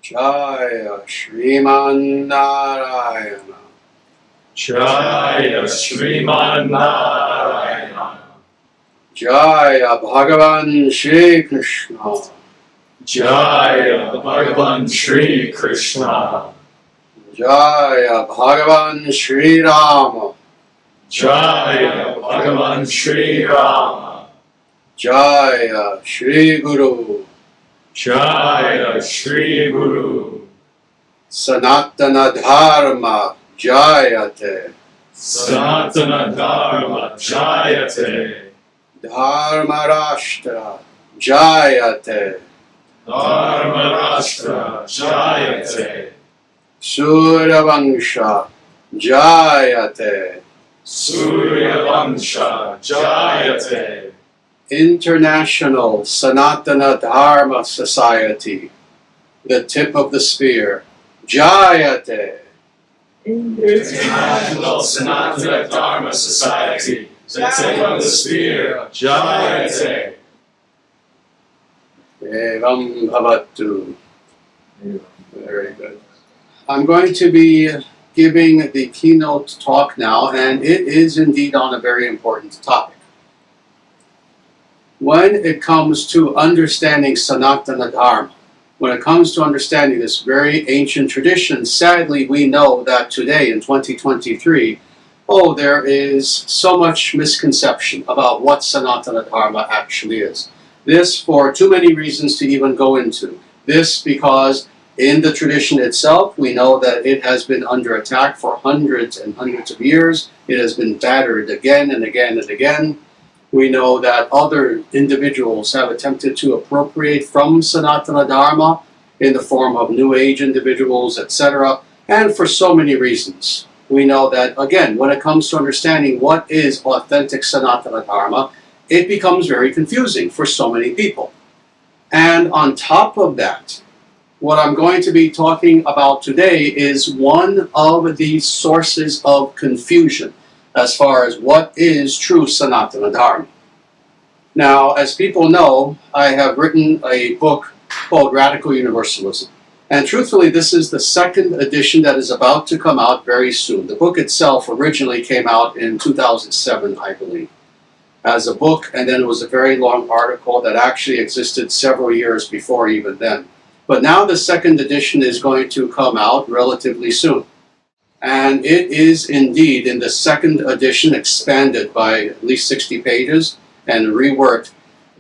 Jaya Shriman Narayana. Jaya Sriman Narayana. Jaya Bhagavan Shri Krishna. Jaya Bhagavan Shri Krishna. Jaya Bhagavan Shri Rama. Jaya Bhagavan Shri Rama. Jaya Shri Guru. Jaya Shri Guru. Sanatana Dharma Jayate. Sanatana Dharma Jayate. Dharma Rashtra Jayate. Dharma Rashtra Jayate. Surya Vansha Jayate. Surya Vansha Jayate. International Sanatana Dharma Society, the tip of the spear, Jayate. International Sanatana Dharma Society, the tip of the spear, Jayate. Evam Bhavatu. Very good. I'm going to be giving the keynote talk now, and it is indeed on a very important topic. When it comes to understanding Sanatana Dharma, when it comes to understanding this very ancient tradition, sadly we know that today in 2023, there is so much misconception about what Sanatana Dharma actually is. This for too many reasons to even go into. This because in the tradition itself, we know that it has been under attack for hundreds and hundreds of years. It has been battered again and again and again. We know that other individuals have attempted to appropriate from Sanatana Dharma in the form of New Age individuals, etc., and for so many reasons. We know that, again, when it comes to understanding what is authentic Sanatana Dharma, it becomes very confusing for so many people. And on top of that, what I'm going to be talking about today is one of the sources of confusion as far as what is true Sanatana Dharma. Now, as people know, I have written a book called Radical Universalism. And truthfully, this is the second edition that is about to come out very soon. The book itself originally came out in 2007, I believe, as a book, and then it was a very long article that actually existed several years before even then. But now the second edition is going to come out relatively soon. And it is indeed, in the second edition, expanded by at least 60 pages and reworked.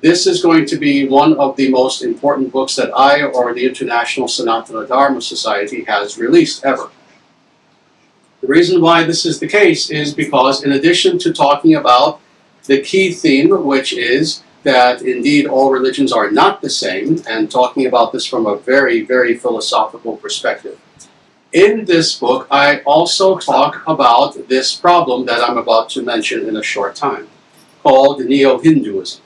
This is going to be one of the most important books that I or the International Sanatana Dharma Society has released ever. The reason why this is the case is because in addition to talking about the key theme, which is that indeed all religions are not the same, and talking about this from a very, very philosophical perspective, in this book, I also talk about this problem that I'm about to mention in a short time, called Neo-Hinduism,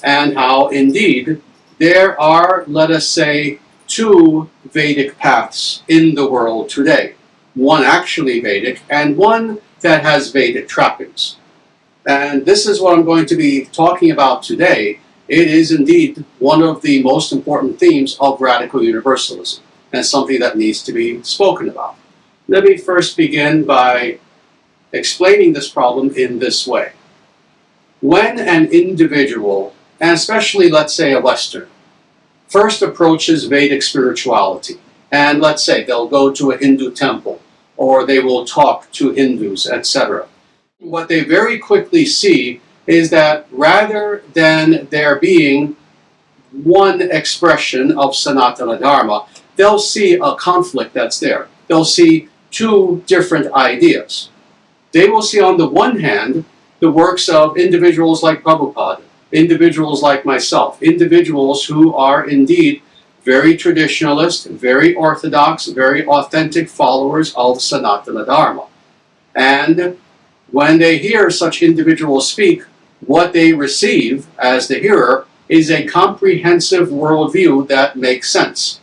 and how indeed there are, let us say, two Vedic paths in the world today. One actually Vedic, and one that has Vedic trappings. And this is what I'm going to be talking about today. It is indeed one of the most important themes of Radical Universalism, and something that needs to be spoken about. Let me first begin by explaining this problem in this way. When an individual, and especially let's say a Western, first approaches Vedic spirituality, and let's say they'll go to a Hindu temple, or they will talk to Hindus, etc., what they very quickly see is that rather than there being one expression of Sanatana Dharma, they'll see a conflict that's there. They'll see two different ideas. They will see on the one hand the works of individuals like Prabhupada, individuals like myself, individuals who are indeed very traditionalist, very orthodox, very authentic followers of Sanatana Dharma. And when they hear such individuals speak, what they receive as the hearer is a comprehensive worldview that makes sense,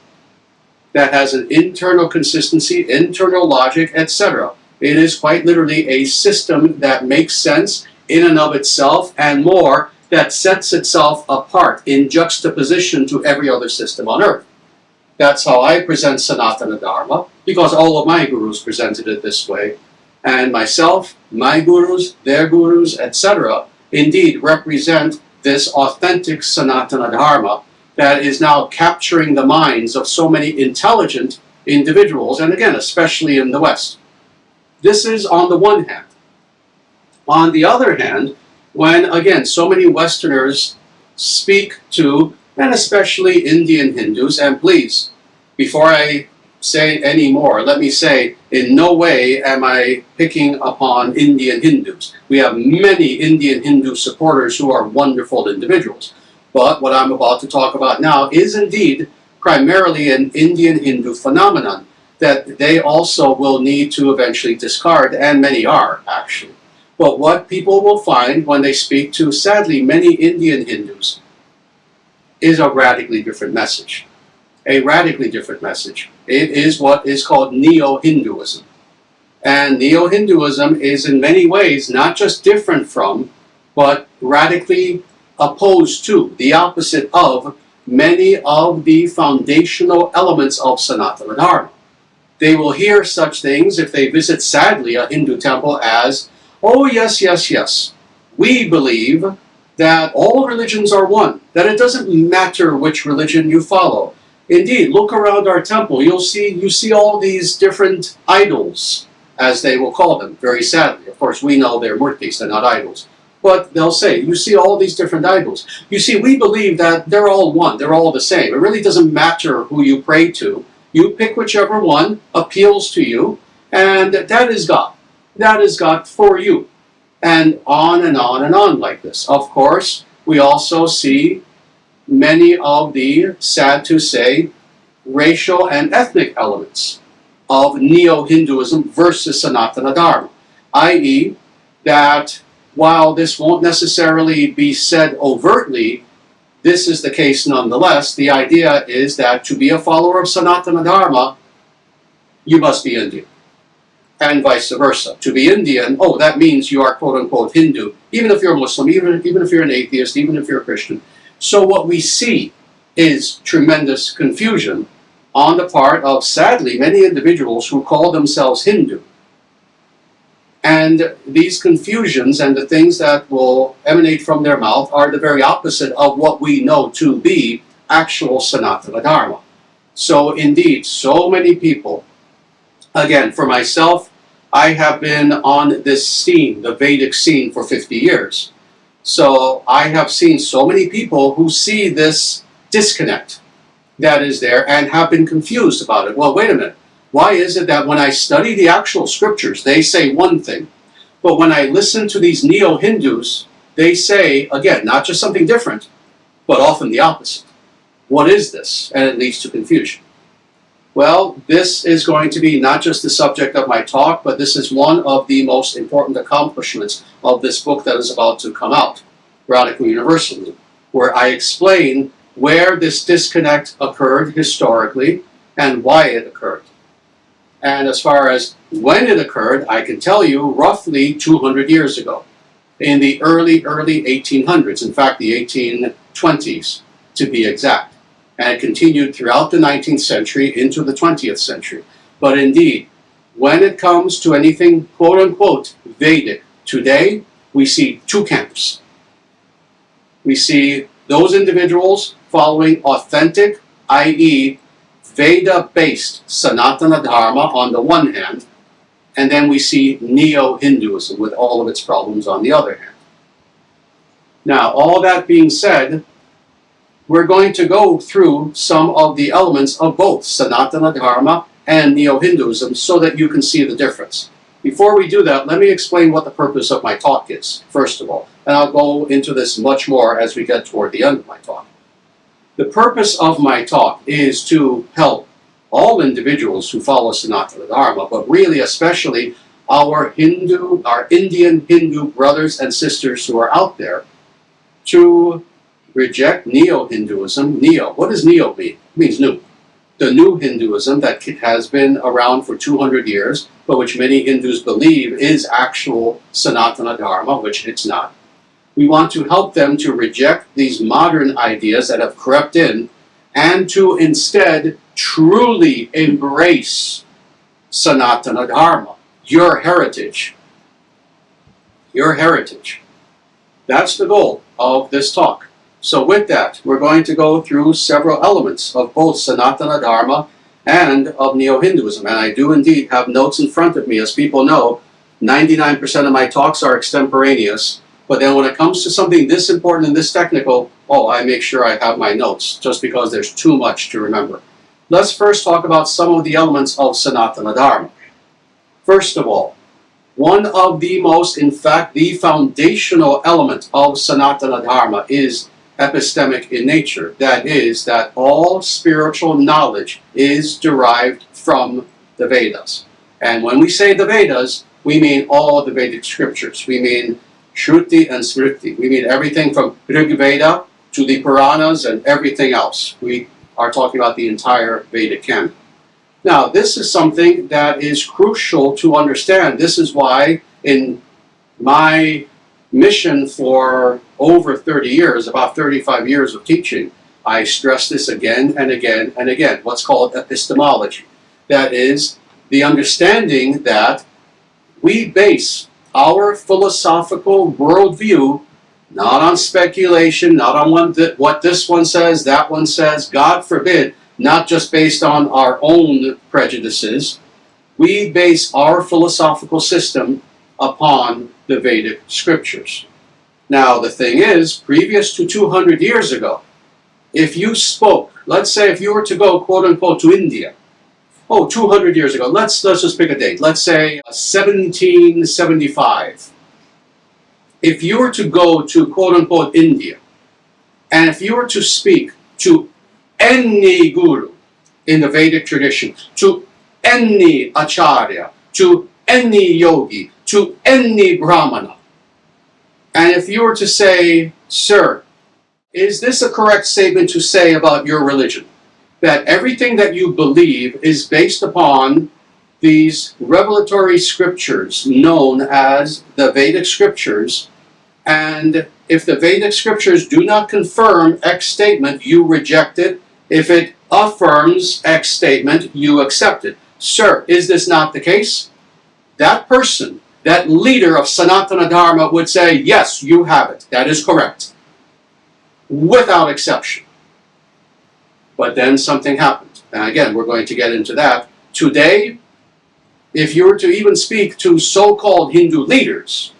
that has an internal consistency, internal logic, etc. It is quite literally a system that makes sense in and of itself, and more, that sets itself apart in juxtaposition to every other system on earth. That's how I present Sanatana Dharma, because all of my gurus presented it this way. And myself, my gurus, their gurus, etc., indeed represent this authentic Sanatana Dharma that is now capturing the minds of so many intelligent individuals, and again, especially in the West. This is on the one hand. On the other hand, when, again, so many Westerners speak to, and especially Indian Hindus, and please, before I say any more, let me say, in no way am I picking upon Indian Hindus. We have many Indian Hindu supporters who are wonderful individuals. But what I'm about to talk about now is indeed primarily an Indian Hindu phenomenon that they also will need to eventually discard, and many are, actually. But what people will find when they speak to, sadly, many Indian Hindus is a radically different message. A radically different message. It is what is called Neo-Hinduism. And Neo-Hinduism is in many ways not just different from, but radically opposed to, the opposite of, many of the foundational elements of Sanatana Dharma. They will hear such things if they visit, sadly, a Hindu temple as, oh yes, yes, yes, we believe that all religions are one, that it doesn't matter which religion you follow. Indeed, look around our temple, you see all these different idols, as they will call them, very sadly. Of course, we know they're murtis, they're not idols. But they'll say, you see all these different idols. You see, we believe that they're all one, they're all the same. It really doesn't matter who you pray to. You pick whichever one appeals to you, and that is God. That is God for you. And on and on and on like this. Of course, we also see many of the, sad to say, racial and ethnic elements of Neo-Hinduism versus Sanatana Dharma, i.e. that while this won't necessarily be said overtly, this is the case nonetheless. The idea is that to be a follower of Sanatana Dharma, you must be Indian. And vice versa. To be Indian, oh, that means you are quote-unquote Hindu, even if you're Muslim, even if you're an atheist, even if you're a Christian. So what we see is tremendous confusion on the part of, sadly, many individuals who call themselves Hindu. And these confusions and the things that will emanate from their mouth are the very opposite of what we know to be actual Sanatana Dharma. So indeed, so many people, again, for myself, I have been on this scene, the Vedic scene, for 50 years. So I have seen so many people who see this disconnect that is there and have been confused about it. Well, wait a minute. Why is it that when I study the actual scriptures, they say one thing, but when I listen to these Neo-Hindus, they say, again, not just something different, but often the opposite. What is this? And it leads to confusion. Well, this is going to be not just the subject of my talk, but this is one of the most important accomplishments of this book that is about to come out, Radical Universalism, where I explain where this disconnect occurred historically and why it occurred. And as far as when it occurred, I can tell you roughly 200 years ago, in the early 1800s, in fact the 1820s to be exact. And it continued throughout the 19th century into the 20th century. But indeed, when it comes to anything quote-unquote Vedic, today we see two camps. We see those individuals following authentic, i.e. Veda-based Sanatana Dharma on the one hand, and then we see Neo-Hinduism with all of its problems on the other hand. Now, all that being said, we're going to go through some of the elements of both Sanatana Dharma and Neo-Hinduism so that you can see the difference. Before we do that, let me explain what the purpose of my talk is, first of all, and I'll go into this much more as we get toward the end of my talk. The purpose of my talk is to help all individuals who follow Sanatana Dharma, but really especially our Indian Hindu brothers and sisters who are out there, to reject Neo-Hinduism. Neo, what does Neo mean? It means new. The new Hinduism that has been around for 200 years, but which many Hindus believe is actual Sanatana Dharma, which it's not. We want to help them to reject these modern ideas that have crept in and to instead truly embrace Sanatana Dharma, your heritage. Your heritage. That's the goal of this talk. So with that, we're going to go through several elements of both Sanatana Dharma and of Neo-Hinduism. And I do indeed have notes in front of me. As people know, 99% of my talks are extemporaneous. But then when it comes to something this important and this technical, I make sure I have my notes, just because there's too much to remember. Let's first talk about some of the elements of Sanatana Dharma. First of all, one of the most, in fact, the foundational element of Sanatana Dharma is epistemic in nature. That is, that all spiritual knowledge is derived from the Vedas. And when we say the Vedas, we mean all the Vedic scriptures. We mean Shruti and Smriti. We mean everything from Rig Veda to the Puranas and everything else. We are talking about the entire Vedic canon. Now, this is something that is crucial to understand. This is why in my mission for over 30 years, about 35 years of teaching, I stress this again and again and again, what's called epistemology. That is the understanding that we base our philosophical worldview not on speculation, not on what this one says, that one says, God forbid, not just based on our own prejudices. We base our philosophical system upon the Vedic scriptures. Now, the thing is, previous to 200 years ago, if you spoke, let's say if you were to go, quote unquote, to India, 200 years ago, let's just pick a date, let's say 1775. If you were to go to, quote unquote, India, and if you were to speak to any guru in the Vedic tradition, to any Acharya, to any yogi, to any Brahmana, and if you were to say, sir, is this a correct statement to say about your religion? That everything that you believe is based upon these revelatory scriptures known as the Vedic scriptures, and if the Vedic scriptures do not confirm X statement, you reject it. If it affirms X statement, you accept it. Sir, is this not the case? That person, that leader of Sanatana Dharma would say, yes, you have it. That is correct. Without exception. But then something happened. And again, we're going to get into that. Today, if you were to even speak to so-called Hindu leaders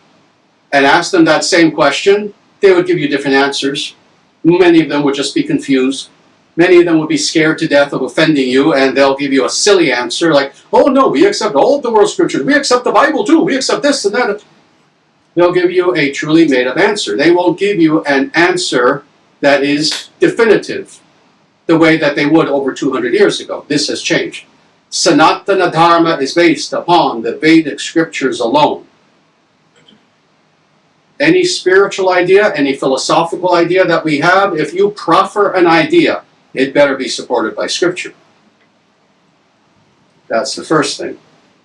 and ask them that same question, they would give you different answers. Many of them would just be confused. Many of them would be scared to death of offending you, and they'll give you a silly answer like, oh no, we accept all of the world scriptures. We accept the Bible too. We accept this and that. They'll give you a truly made-up answer. They won't give you an answer that is definitive the way that they would over 200 years ago. This has changed. Sanatana Dharma is based upon the Vedic scriptures alone. Any spiritual idea, any philosophical idea that we have, if you proffer an idea, it better be supported by scripture. That's the first thing.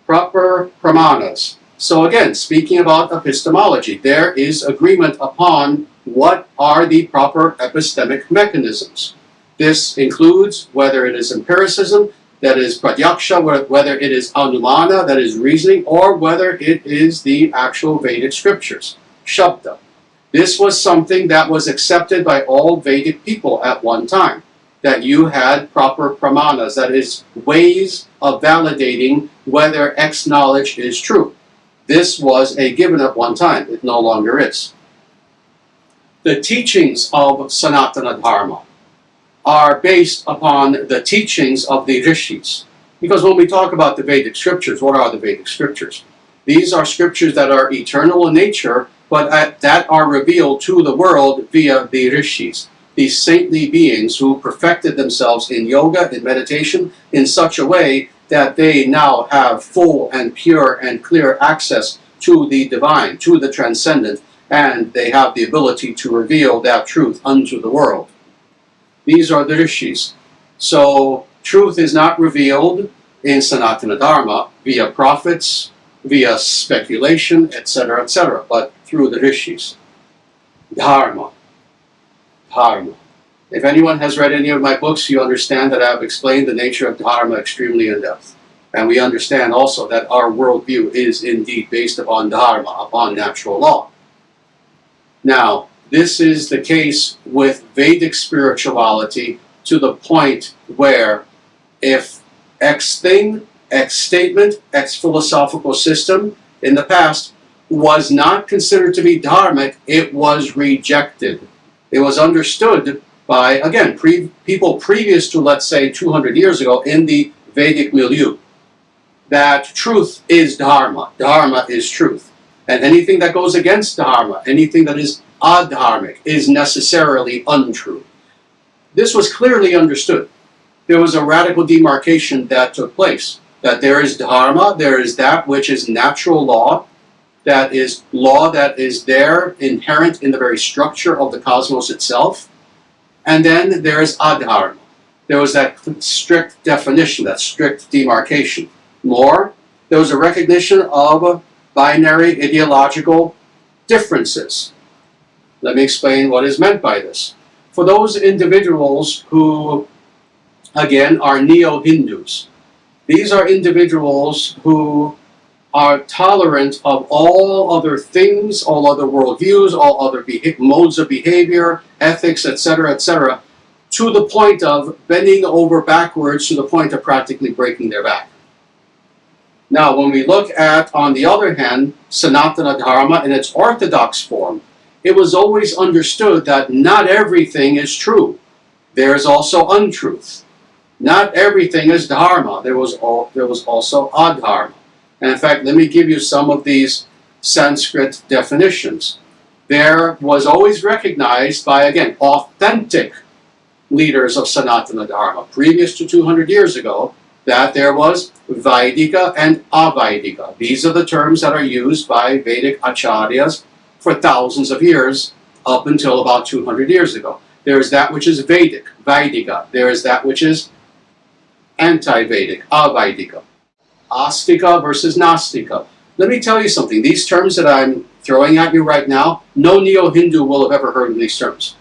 Proper pramanas. So again, speaking about epistemology, there is agreement upon what are the proper epistemic mechanisms. This includes whether it is empiricism, that is pratyaksha, whether it is anumana, that is reasoning, or whether it is the actual Vedic scriptures, shabda. This was something that was accepted by all Vedic people at one time, that you had proper pramanas, that is, ways of validating whether X knowledge is true. This was a given at one time. It no longer is. The teachings of Sanatana Dharma are based upon the teachings of the rishis. Because when we talk about the Vedic scriptures, what are the Vedic scriptures? These are scriptures that are eternal in nature, but that are revealed to the world via the rishis, these saintly beings who perfected themselves in yoga, in meditation, in such a way that they now have full and pure and clear access to the divine, to the transcendent, and they have the ability to reveal that truth unto the world. These are the rishis. So truth is not revealed in Sanatana Dharma via prophets, via speculation, etc., but through the rishis. Dharma. Dharma. If anyone has read any of my books, you understand that I've explained the nature of Dharma extremely in depth. And we understand also that our worldview is indeed based upon Dharma, upon natural law. Now, this is the case with Vedic spirituality to the point where if X thing, X statement, X philosophical system in the past was not considered to be dharmic, it was rejected. It was understood by, again, people previous to, let's say, 200 years ago in the Vedic milieu, that truth is dharma, dharma is truth. And anything that goes against dharma, anything that is adharmic, is necessarily untrue. This was clearly understood. There was a radical demarcation that took place, that there is dharma, there is that which is natural law that is there, inherent in the very structure of the cosmos itself, and then there is adharma. There was that strict definition, that strict demarcation. More, there was a recognition of binary ideological differences. Let me explain what is meant by this. For those individuals who, again, are Neo-Hindus, these are individuals who are tolerant of all other things, all other worldviews, all other modes of behavior, ethics, etc., to the point of bending over backwards, to the point of practically breaking their back. Now, when we look at, on the other hand, Sanatana Dharma in its orthodox form, it was always understood that not everything is true. There is also untruth. Not everything is dharma. There was also adharma. And in fact, let me give you some of these Sanskrit definitions. There was always recognized by, again, authentic leaders of Sanatana Dharma, previous to 200 years ago, that there was Vaidika and Avaidika. These are the terms that are used by Vedic Acharyas for thousands of years, up until about 200 years ago. There is that which is Vedic, Vaidika. There is that which is anti-Vedic, Avaidika. Astika versus Nastika. Let me tell you something. These terms that I'm throwing at you right now, no Neo-Hindu will have ever heard of these terms.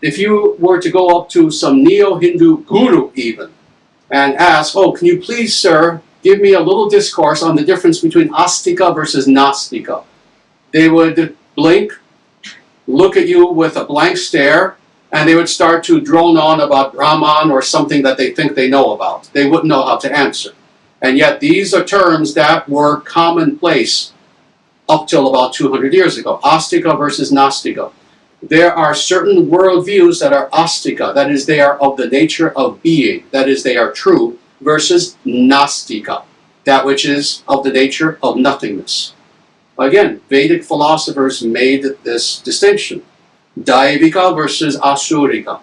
If you were to go up to some Neo-Hindu guru even, and ask, oh, can you please, sir, give me a little discourse on the difference between Astika versus Nastika, they would blink, look at you with a blank stare, and they would start to drone on about Brahman or something that they think they know about. They wouldn't know how to answer. And yet these are terms that were commonplace up till about 200 years ago. Astika versus Nastika. There are certain worldviews that are astika, that is, they are of the nature of being, that is, they are true, versus nastika, that which is of the nature of nothingness. Again, Vedic philosophers made this distinction. Daivika versus asurika.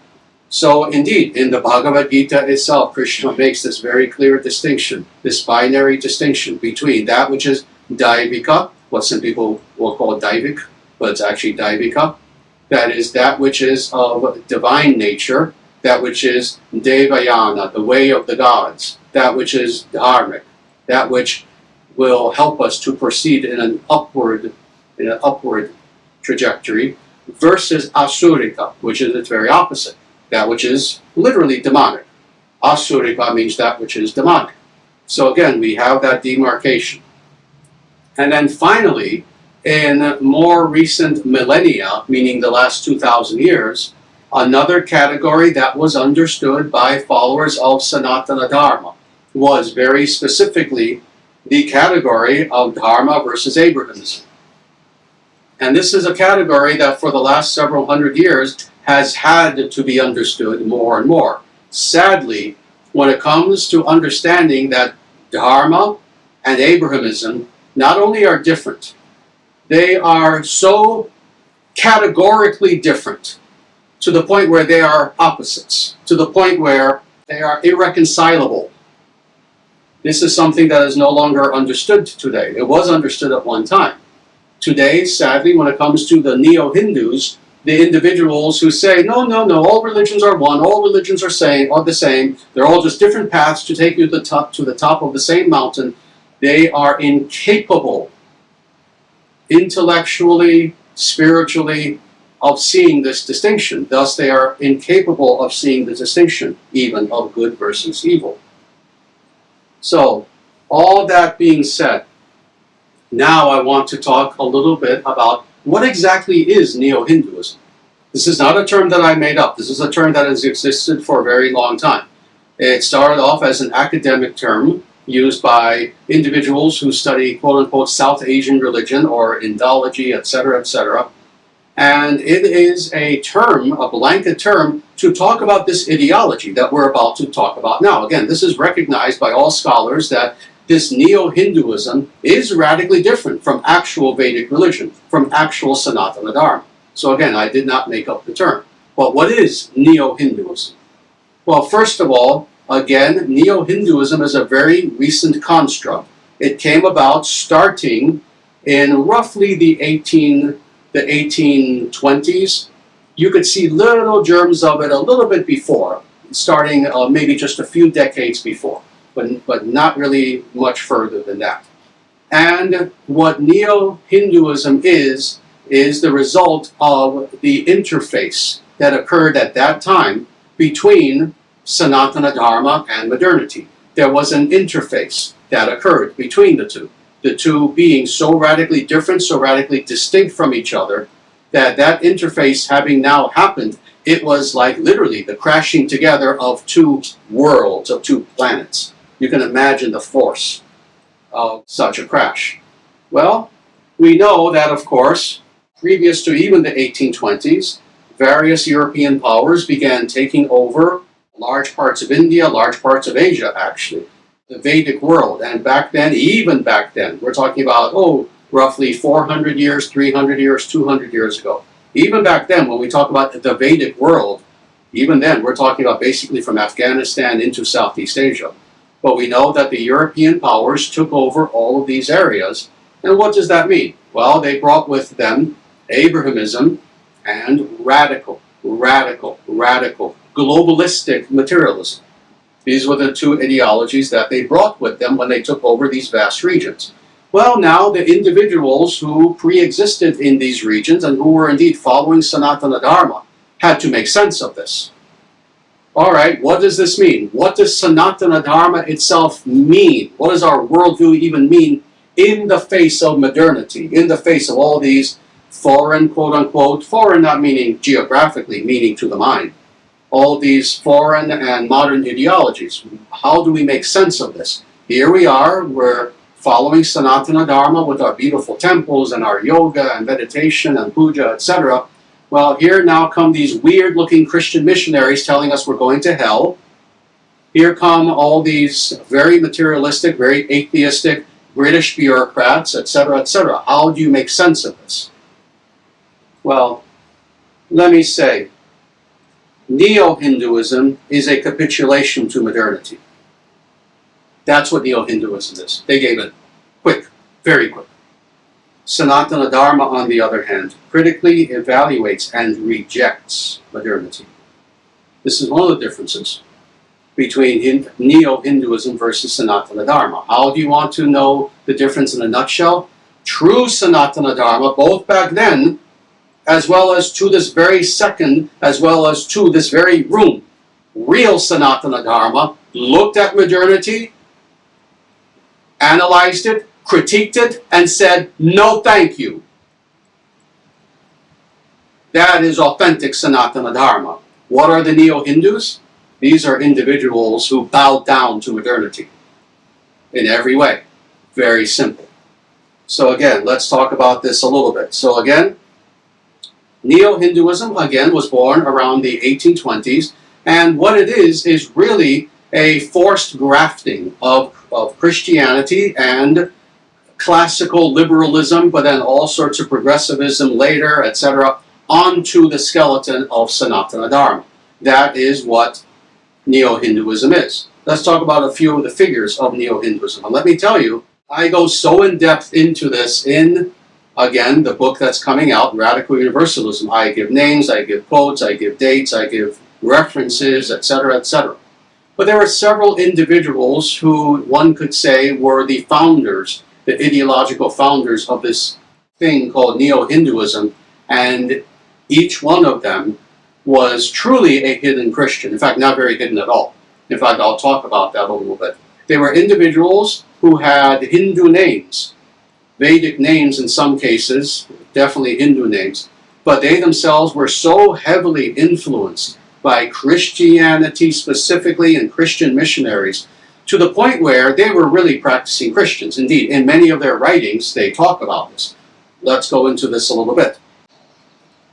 So indeed, in the Bhagavad Gita itself, Krishna makes this very clear distinction, this binary distinction between that which is daivika, what some people will call daivik, but it's actually daivika. That is that which is of divine nature, that which is devayana, the way of the gods, that which is dharmic, that which will help us to proceed in an upward trajectory, versus asurika, which is its very opposite, that which is literally demonic. Asurika means that which is demonic. So again, we have that demarcation. And then finally, in more recent millennia, meaning the last 2,000 years, another category that was understood by followers of Sanatana Dharma was very specifically the category of Dharma versus Abrahamism. And this is a category that for the last several hundred years has had to be understood more and more. Sadly, when it comes to understanding that Dharma and Abrahamism not only are different, they are so categorically different to the point where they are opposites, to the point where they are irreconcilable. This is something that is no longer understood today. It was understood at one time. Today, sadly, when it comes to the Neo-Hindus, the individuals who say, no, all religions are one, all religions are the same, they're all just different paths to take you to the top of the same mountain, they are incapable, intellectually, spiritually, of seeing this distinction. Thus, they are incapable of seeing the distinction, even of good versus evil. So, all that being said, now I want to talk a little bit about what exactly is Neo-Hinduism. This is not a term that I made up. This is a term that has existed for a very long time. It started off as an academic term used by individuals who study quote-unquote South Asian religion or Indology, etc., etc. And it is a term, a blanket term, to talk about this ideology that we're about to talk about now. Again, this is recognized by all scholars that this Neo-Hinduism is radically different from actual Vedic religion, from actual Sanatana Dharma. So again, I did not make up the term. But what is Neo-Hinduism? Well, first of all, again, Neo-Hinduism is a very recent construct. It came about starting in roughly the 1820s. You could see little germs of it a little bit before, starting maybe just a few decades before, but not really much further than that. And what Neo-Hinduism is the result of the interface that occurred at that time between Sanatana Dharma and modernity. There was an interface that occurred between the two being so radically different, so radically distinct from each other, that that interface having now happened, it was like literally the crashing together of two worlds, of two planets. You can imagine the force of such a crash. Well, we know that, of course, previous to even the 1820s, various European powers began taking over large parts of India, large parts of Asia, actually, the Vedic world. And back then, even back then, we're talking about, roughly 400 years, 300 years, 200 years ago. Even back then, when we talk about the Vedic world, even then, we're talking about basically from Afghanistan into Southeast Asia. But we know that the European powers took over all of these areas. And what does that mean? Well, they brought with them Abrahamism and radical, globalistic materialism. These were the two ideologies that they brought with them when they took over these vast regions. Well, now the individuals who pre-existed in these regions and who were indeed following Sanatana Dharma had to make sense of this. All right, what does this mean? What does Sanatana Dharma itself mean? What does our worldview even mean in the face of modernity, in the face of all these foreign, quote-unquote, foreign not meaning geographically, meaning to the mind, all these foreign and modern ideologies? How do we make sense of this? Here we are, we're following Sanatana Dharma with our beautiful temples and our yoga and meditation and puja, etc. Well, here now come these weird-looking Christian missionaries telling us we're going to hell. Here come all these very materialistic, very atheistic British bureaucrats, etc., etc. How do you make sense of this? Well, let me say, Neo-Hinduism is a capitulation to modernity. That's what Neo-Hinduism is. They gave it quick, very quick. Sanatana Dharma, on the other hand, critically evaluates and rejects modernity. This is one of the differences between Neo-Hinduism versus Sanatana Dharma. How do you want to know the difference in a nutshell? True Sanatana Dharma, both back then, as well as to this very second, as well as to this very room, real Sanatana Dharma looked at modernity, analyzed it, critiqued it, and said, no thank you. That is authentic Sanatana Dharma. What are the Neo-Hindus? These are individuals who bow down to modernity in every way. Very simple. So again, let's talk about this a little bit. So again, Neo-Hinduism, again, was born around the 1820s, and what it is really a forced grafting of Christianity and classical liberalism, but then all sorts of progressivism later, etc., onto the skeleton of Sanatana Dharma. That is what Neo-Hinduism is. Let's talk about a few of the figures of Neo-Hinduism. And let me tell you, I go so in depth into this in, again, the book that's coming out, Radical Universalism. I give names, I give quotes, I give dates, I give references, etc., etc. But there are several individuals who one could say were the founders, the ideological founders of this thing called Neo-Hinduism, and Each one of them was truly a hidden Christian. In fact, not very hidden at all. In fact, I'll talk about that a little bit. They were individuals who had Hindu names, Vedic names in some cases, definitely Hindu names, but they themselves were so heavily influenced by Christianity specifically and Christian missionaries to the point where they were really practicing Christians. Indeed, in many of their writings, they talk about this. Let's go into this a little bit.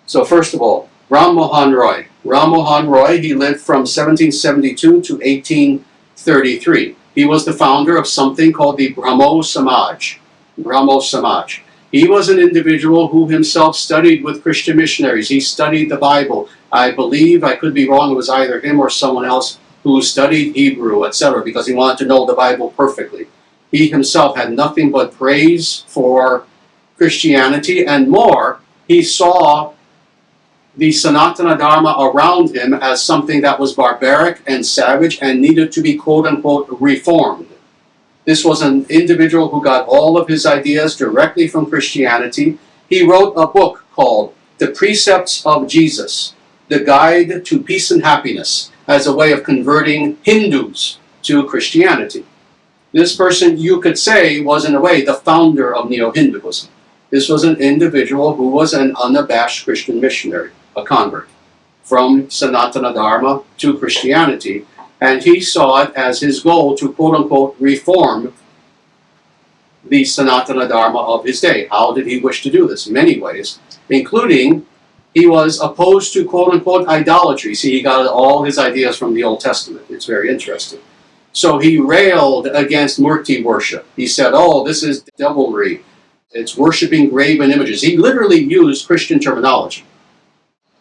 So first of all, Ram Mohan Roy. Ram Mohan Roy, he lived from 1772 to 1833. He was the founder of something called the Brahmo Samaj. Brahmo Samaj. He was an individual who himself studied with Christian missionaries. He studied the Bible. I believe, I could be wrong, it was either him or someone else who studied Hebrew, etc., because he wanted to know the Bible perfectly. He himself had nothing but praise for Christianity, and more, he saw the Sanatana Dharma around him as something that was barbaric and savage and needed to be quote-unquote reformed. This was an individual who got all of his ideas directly from Christianity. He wrote a book called The Precepts of Jesus, The Guide to Peace and Happiness, as a way of converting Hindus to Christianity. This person, you could say, was in a way the founder of Neo-Hinduism. This was an individual who was an unabashed Christian missionary, a convert, from Sanatana Dharma to Christianity, and he saw it as his goal to quote-unquote reform the Sanatana Dharma of his day. How did he wish to do this? In many ways, including he was opposed to quote-unquote idolatry. See, he got all his ideas from the Old Testament. It's very interesting. So he railed against murti worship. He said, oh, this is devilry. It's worshiping graven images. He literally used Christian terminology.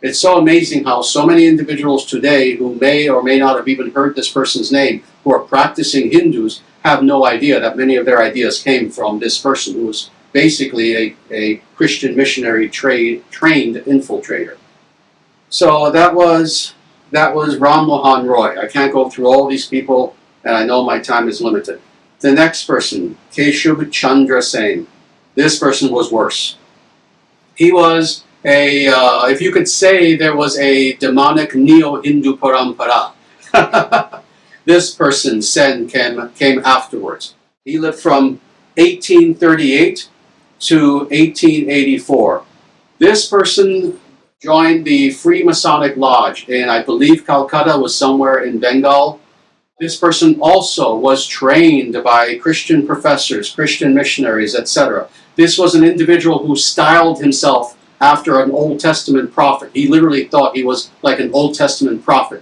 It's so amazing how so many individuals today who may or may not have even heard this person's name, who are practicing Hindus, have no idea that many of their ideas came from this person who was basically a Christian missionary trained infiltrator. So that was Ram Mohan Roy. I can't go through all these people, and I know my time is limited. The next person, Keshub Chandra Sen. This person was worse. He was if you could say there was a demonic Neo-Hindu parampara. This person, Sen, came afterwards. He lived from 1838 to 1884. This person joined the Free Masonic Lodge, and I believe Calcutta was somewhere in Bengal. This person also was trained by Christian professors, Christian missionaries, etc. This was an individual who styled himself after an Old Testament prophet. He literally thought he was like an Old Testament prophet.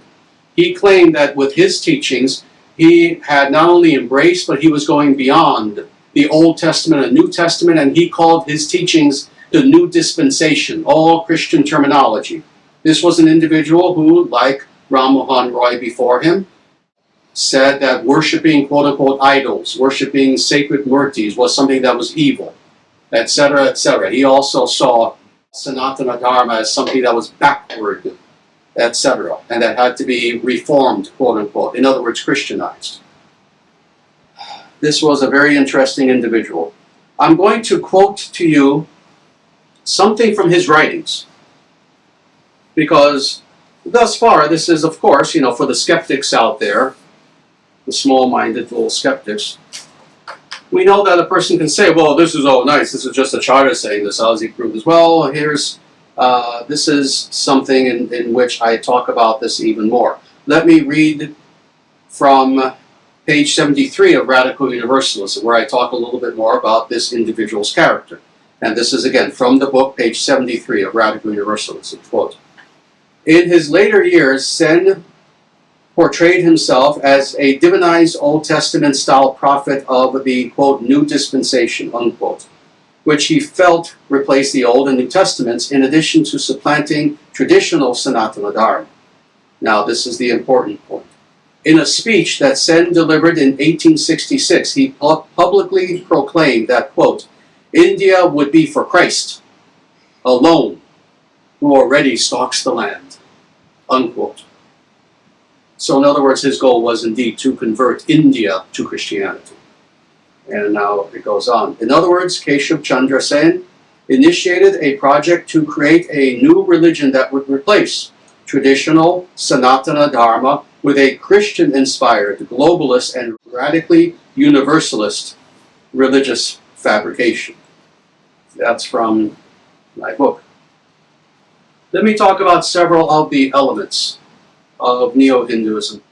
He claimed that with his teachings, he had not only embraced, but he was going beyond the Old Testament and New Testament, and he called his teachings the New Dispensation, all Christian terminology. This was an individual who, like Ram Mohan Roy before him, said that worshiping quote-unquote idols, worshiping sacred murtis was something that was evil, etc., etc. He also saw Sanatana Dharma as something that was backward, etc., and that had to be reformed, quote-unquote, in other words, Christianized. This was a very interesting individual. I'm going to quote to you something from his writings, because thus far, this is, of course, for the skeptics out there, the small-minded little skeptics, we know that a person can say, well, this is all nice, this is just Acharya saying this, how does he prove this? Well, this is something in which I talk about this even more. Let me read from page 73 of Radical Universalism, where I talk a little bit more about this individual's character. And this is, again, from the book, page 73 of Radical Universalism, quote, "In his later years, Sen portrayed himself as a divinized Old Testament-style prophet of the, quote, New Dispensation, unquote, which he felt replaced the Old and New Testaments in addition to supplanting traditional Sanatana Dharma." Now, this is the important point. In a speech that Sen delivered in 1866, he publicly proclaimed that, quote, "India would be for Christ alone, who already stalks the land," unquote. So in other words, his goal was indeed to convert India to Christianity. And now it goes on. In other words, Keshub Chandra Sen initiated a project to create a new religion that would replace traditional Sanatana Dharma with a Christian-inspired, globalist, and radically universalist religious fabrication. That's from my book. Let me talk about several of the elements of Neo-Hinduism.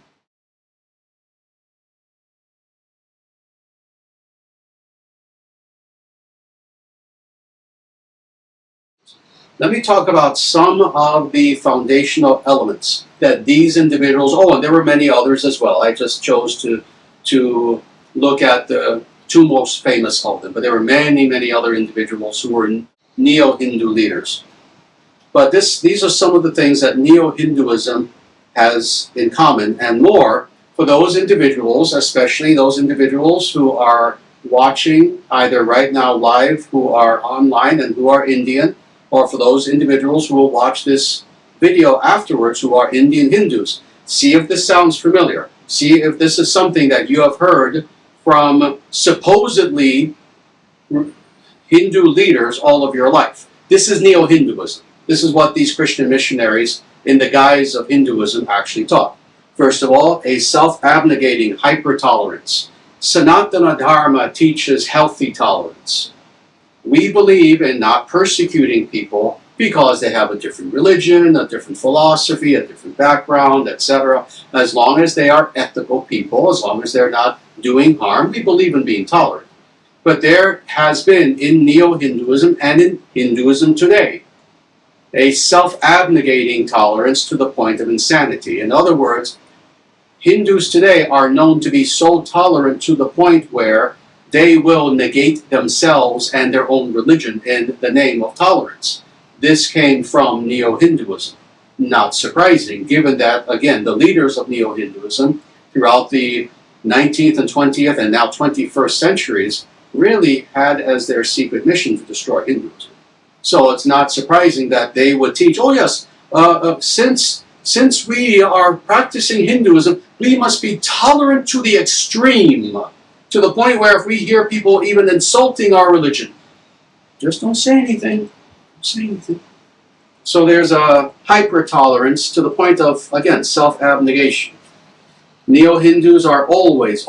Let me talk about some of the foundational elements that these individuals, and there were many others as well. I just chose to look at the two most famous of them, but there were many, many other individuals who were Neo-Hindu leaders. But these are some of the things that Neo-Hinduism has in common, and more for those individuals, especially those individuals who are watching either right now live, who are online and who are Indian, or for those individuals who will watch this video afterwards who are Indian Hindus. See if this sounds familiar. See if this is something that you have heard from supposedly Hindu leaders all of your life. This is Neo-Hinduism. This is what these Christian missionaries in the guise of Hinduism actually taught. First of all, a self-abnegating hyper-tolerance. Sanatana Dharma teaches healthy tolerance. We believe in not persecuting people because they have a different religion, a different philosophy, a different background, etc. As long as they are ethical people, as long as they're not doing harm, we believe in being tolerant. But there has been in Neo-Hinduism and in Hinduism today a self-abnegating tolerance to the point of insanity. In other words, Hindus today are known to be so tolerant to the point where they will negate themselves and their own religion in the name of tolerance. This came from Neo-Hinduism. Not surprising, given that, again, the leaders of Neo-Hinduism throughout the 19th and 20th and now 21st centuries really had as their secret mission to destroy Hinduism. So it's not surprising that they would teach, oh yes, since we are practicing Hinduism, we must be tolerant to the extreme, to the point where if we hear people even insulting our religion, just don't say anything. Don't say anything. So there's a hyper-tolerance to the point of, again, self-abnegation. Neo-Hindus are always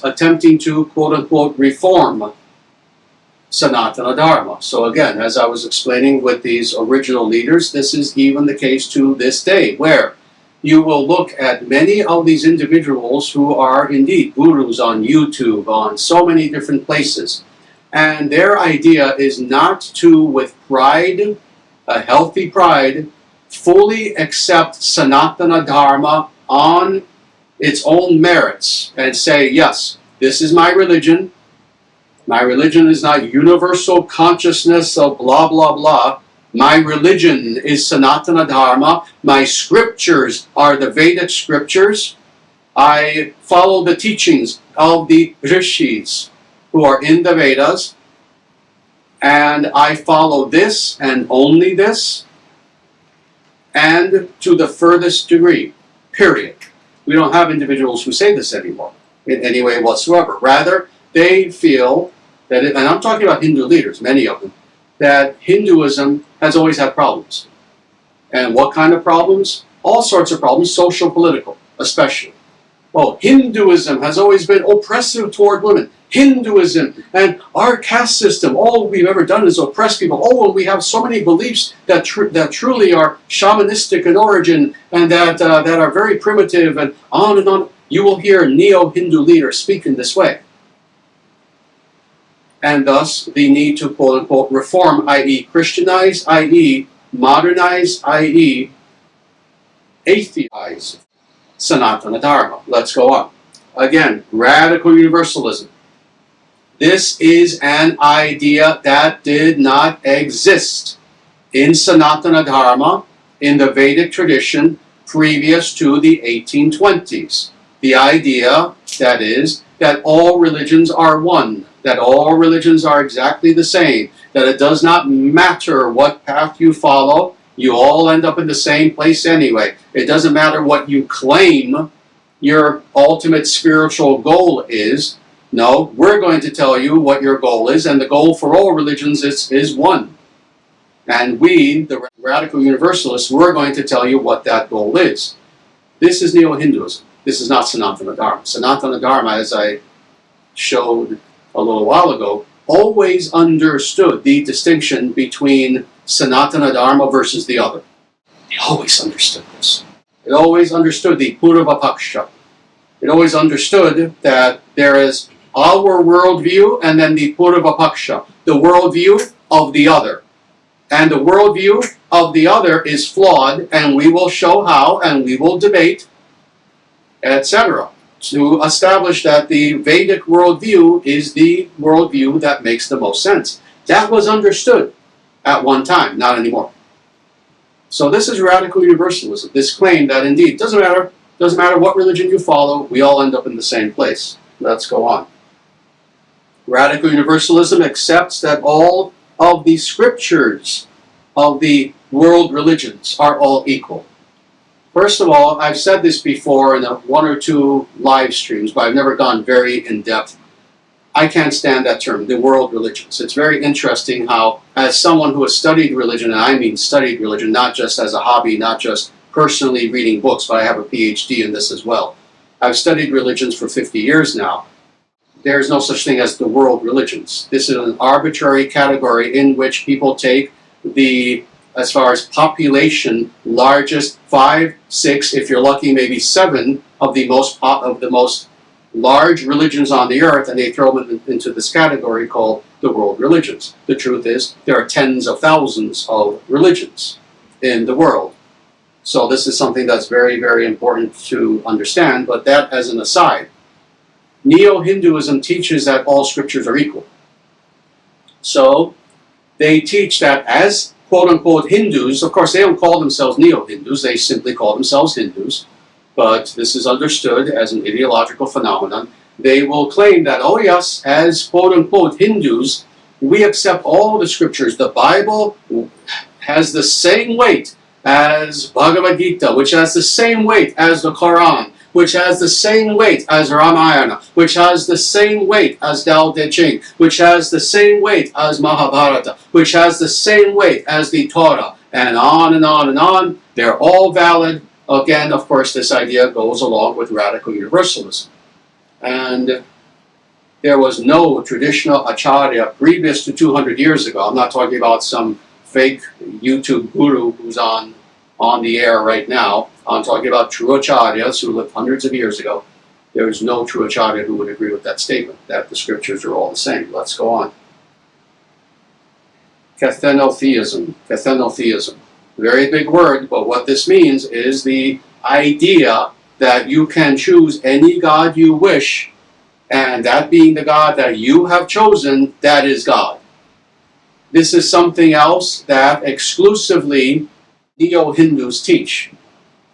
attempting to, quote-unquote, reform Sanatana Dharma. So again, as I was explaining with these original leaders, this is even the case to this day, where you will look at many of these individuals who are indeed gurus on YouTube, on so many different places. And their idea is not to, with pride, a healthy pride, fully accept Sanatana Dharma on its own merits and say, yes, this is my religion. My religion is not universal consciousness of blah, blah, blah. My religion is Sanatana Dharma. My scriptures are the Vedic scriptures. I follow the teachings of the rishis who are in the Vedas. And I follow this and only this. And to the furthest degree, period. We don't have individuals who say this anymore in any way whatsoever. Rather, they feel that, and I'm talking about Hindu leaders, many of them, that Hinduism has always had problems. And what kind of problems? All sorts of problems, social, political, especially. Oh, Hinduism has always been oppressive toward women. Hinduism and our caste system, all we've ever done is oppress people. Oh, and we have so many beliefs that truly are shamanistic in origin and that are very primitive, and on and on. You will hear Neo-Hindu leaders speak in this way. And thus, the need to, quote-unquote, reform, i.e. Christianize, i.e. modernize, i.e. atheize Sanatana Dharma. Let's go on. Again, radical universalism. This is an idea that did not exist in Sanatana Dharma, in the Vedic tradition, previous to the 1820s. The idea, that is, that all religions are one, that all religions are exactly the same, that it does not matter what path you follow, you all end up in the same place anyway. It doesn't matter what you claim your ultimate spiritual goal is. No, we're going to tell you what your goal is, and the goal for all religions is one. And we, the radical universalists, we're going to tell you what that goal is. This is Neo-Hinduism. This is not Sanatana Dharma. Sanatana Dharma, as I showed a little while ago, always understood the distinction between Sanatana Dharma versus the other. It always understood this. It always understood the Purva Paksha. It always understood that there is our worldview and then the Purva Paksha, the worldview of the other. And the worldview of the other is flawed, and we will show how, and we will debate, etc., to establish that the Vedic worldview is the worldview that makes the most sense. That was understood at one time, not anymore. So this is radical universalism, this claim that indeed, doesn't matter what religion you follow, we all end up in the same place. Let's go on. Radical universalism accepts that all of the scriptures of the world religions are all equal. First of all, I've said this before in one or two live streams, but I've never gone very in-depth. I can't stand that term, the world religions. It's very interesting how, as someone who has studied religion, and I mean studied religion, not just as a hobby, not just personally reading books, but I have a PhD in this as well. I've studied religions for 50 years now. There's no such thing as the world religions. This is an arbitrary category in which people take the, as far as population, largest 5, 6, if you're lucky, maybe 7 of the most large religions on the earth, and they throw them into this category called the world religions. The truth is, there are tens of thousands of religions in the world. So this is something that's very, very important to understand, but that as an aside. Neo-Hinduism teaches that all scriptures are equal. So they teach that as quote-unquote Hindus, of course they don't call themselves Neo-Hindus, they simply call themselves Hindus, but this is understood as an ideological phenomenon. They will claim that, oh yes, as quote-unquote Hindus, we accept all the scriptures. The Bible has the same weight as Bhagavad Gita, which has the same weight as the Quran, which has the same weight as Ramayana, which has the same weight as Tao Te Ching, which has the same weight as Mahabharata, which has the same weight as the Torah, and on and on and on. They're all valid. Again, of course, this idea goes along with radical universalism. And there was no traditional Acharya previous to 200 years ago. I'm not talking about some fake YouTube guru who's on the air right now. I'm talking about true Acharyas who lived hundreds of years ago. There is no true Acharya who would agree with that statement, that the scriptures are all the same. Let's go on. Cathenotheism. Cathenotheism. Very big word, but what this means is the idea that you can choose any God you wish, and that being the God that you have chosen, that is God. This is something else that exclusively Neo-Hindus teach.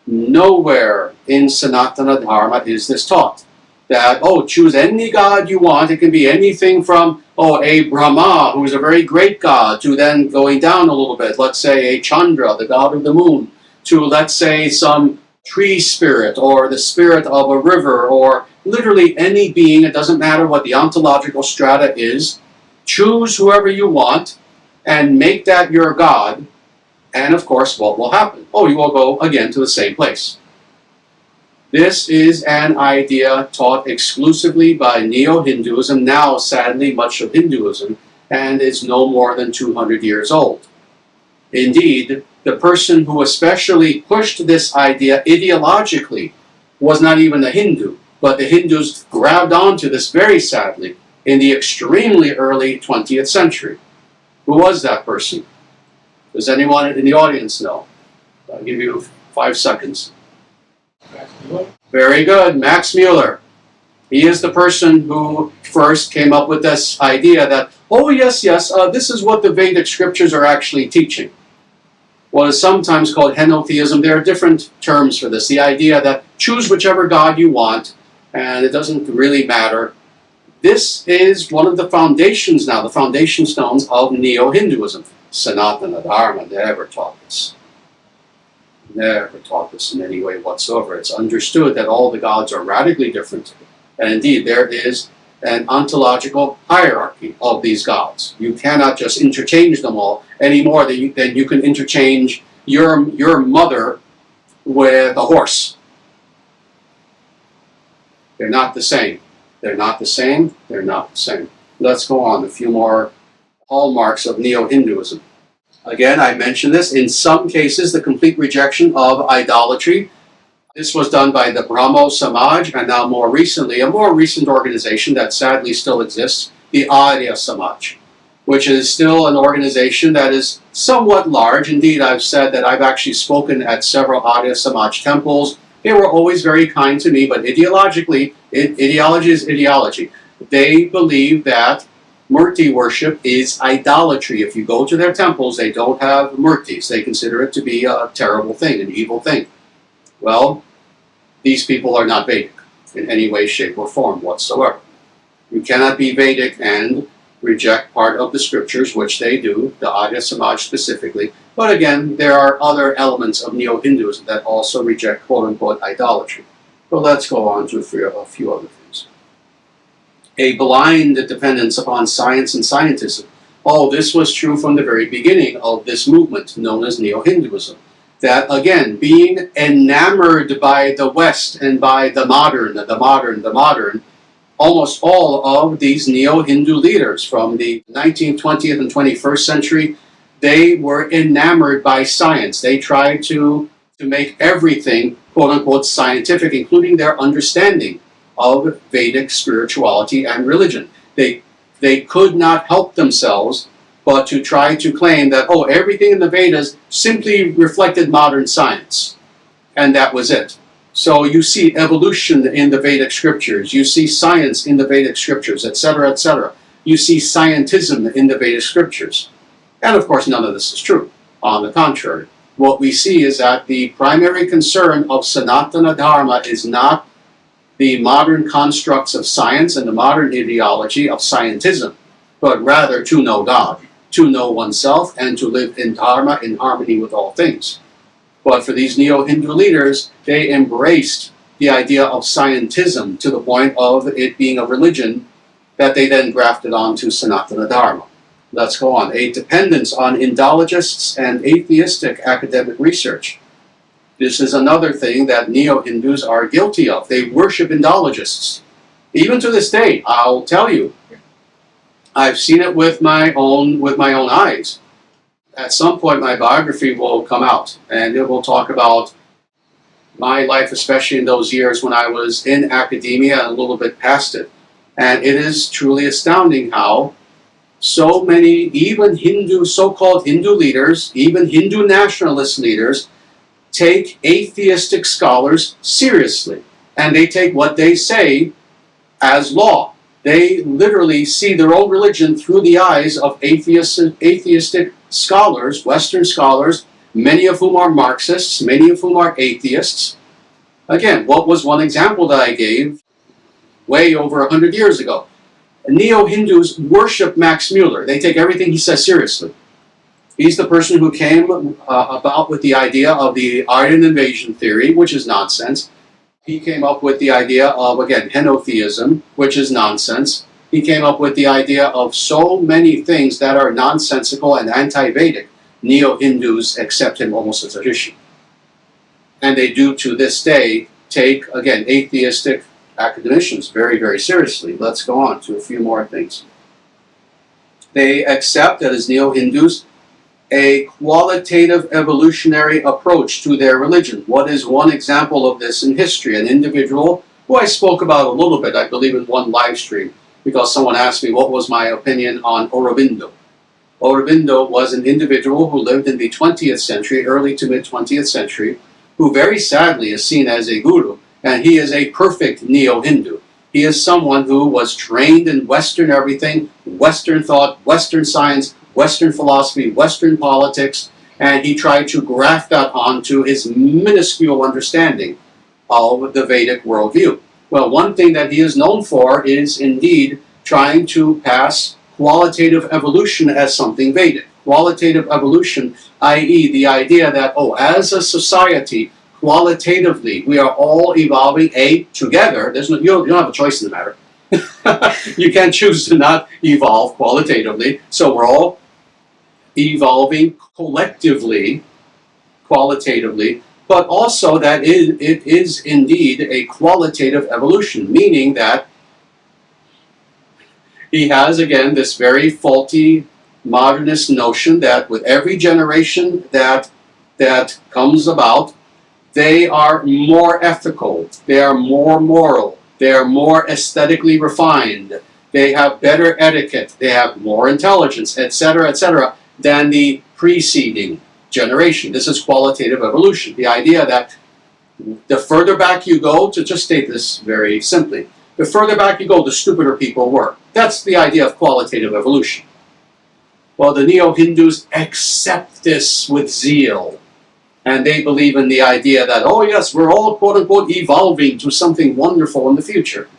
Nowhere in Sanatana Dharma is this taught. That, oh, choose any God you want. It can be anything from, oh, a Brahma, who is a very great God, to then going down a little bit, let's say a Chandra, the god of the moon, to, let's say, some tree spirit, or the spirit of a river, or literally any being. It doesn't matter what the ontological strata is. Choose whoever you want, and make that your God. And of course, what will happen? Oh, you will go again to the same place. This is an idea taught exclusively by Neo-Hinduism, now sadly much of Hinduism, and is no more than 200 years old. Indeed, the person who especially pushed this idea ideologically was not even a Hindu, but the Hindus grabbed onto this very sadly in the extremely early 20th century. Who was that person? Does anyone in the audience know? I'll give you 5 seconds. Very good, Max Mueller. He is the person who first came up with this idea that, oh yes, this is what the Vedic scriptures are actually teaching. What is sometimes called henotheism. There are different terms for this. The idea that choose whichever God you want, and it doesn't really matter. This is one of the foundations now, the foundation stones of Neo-Hinduism. Sanatana Dharma never taught this. Never taught this in any way whatsoever. It's understood that all the gods are radically different. And indeed, there is an ontological hierarchy of these gods. You cannot just interchange them all any more than you can interchange your mother with a horse. They're not the same. They're not the same. They're not the same. Let's go on. A few more hallmarks of Neo-Hinduism. Again, I mentioned this. In some cases, the complete rejection of idolatry. This was done by the Brahmo Samaj, and now more recently, a more recent organization that sadly still exists, the Arya Samaj, which is still an organization that is somewhat large. Indeed, I've said that I've actually spoken at several Arya Samaj temples. They were always very kind to me, but ideologically, ideology is ideology. They believe that murti worship is idolatry. If you go to their temples, they don't have murtis. They consider it to be a terrible thing, an evil thing. Well, these people are not Vedic in any way, shape, or form whatsoever. You cannot be Vedic and reject part of the scriptures, which they do, the Arya Samaj specifically. But again, there are other elements of Neo-Hinduism that also reject quote-unquote idolatry. So let's go on to a few other things. A blind dependence upon science and scientism. Oh, this was true from the very beginning of this movement known as Neo-Hinduism. That, again, being enamored by the West and by the modern, almost all of these Neo-Hindu leaders from the 19th, 20th, and 21st century, they were enamored by science. They tried to make everything, quote-unquote, scientific, including their understanding of Vedic spirituality and religion. They could not help themselves but to try to claim that, oh, everything in the Vedas simply reflected modern science, and that was it. So you see evolution in the Vedic scriptures, you see science in the Vedic scriptures, etc., etc. You see scientism in the Vedic scriptures. And of course, none of this is true. On the contrary, what we see is that the primary concern of Sanatana Dharma is not the modern constructs of science and the modern ideology of scientism, but rather to know God, to know oneself, and to live in Dharma in harmony with all things. But for these Neo-Hindu leaders, they embraced the idea of scientism to the point of it being a religion that they then grafted onto Sanatana Dharma. Let's go on. A dependence on Indologists and atheistic academic research. This is another thing that Neo-Hindus are guilty of. They worship Indologists. Even to this day, I'll tell you, I've seen it with my own eyes. At some point, my biography will come out, and it will talk about my life, especially in those years when I was in academia and a little bit past it. And it is truly astounding how so many, even so-called Hindu leaders, even Hindu nationalist leaders, take atheistic scholars seriously. And they take what they say as law. They literally see their own religion through the eyes of atheistic scholars, Western scholars, many of whom are Marxists, many of whom are atheists. Again, what was one example that I gave way over 100 years ago? Neo-Hindus worship Max Muller. They take everything he says seriously. He's the person who came about with the idea of the Aryan invasion theory, which is nonsense. He came up with the idea of, again, henotheism, which is nonsense. He came up with the idea of so many things that are nonsensical and anti-Vedic. Neo-Hindus accept him almost as a rishi. And they do to this day take, again, atheistic academicians very, very seriously. Let's go on to a few more things. They accept, that as Neo-Hindus, a qualitative evolutionary approach to their religion. What is one example of this in history? An individual who I spoke about a little bit, I believe, in one live stream, because someone asked me what was my opinion on Aurobindo. Aurobindo was an individual who lived in the 20th century, early to mid-20th century, who very sadly is seen as a guru, and he is a perfect Neo-Hindu. He is someone who was trained in Western everything, Western thought, Western science, Western philosophy, Western politics, and he tried to graft that onto his minuscule understanding of the Vedic worldview. Well, one thing that he is known for is indeed trying to pass qualitative evolution as something Vedic. Qualitative evolution, i.e. the idea that, oh, as a society, qualitatively, we are all evolving together. You don't have a choice in the matter. You can't choose to not evolve qualitatively. So we're all evolving collectively, qualitatively, but also that it is indeed a qualitative evolution, meaning that he has, again, this very faulty modernist notion that with every generation that comes about, they are more ethical, they are more moral, they are more aesthetically refined, they have better etiquette, they have more intelligence, etc., than the preceding generation. This is qualitative evolution. The idea that the further back you go, to just state this very simply, the further back you go, the stupider people were. That's the idea of qualitative evolution. Well, the Neo-Hindus accept this with zeal. And they believe in the idea that, oh yes, we're all quote-unquote evolving to something wonderful in the future.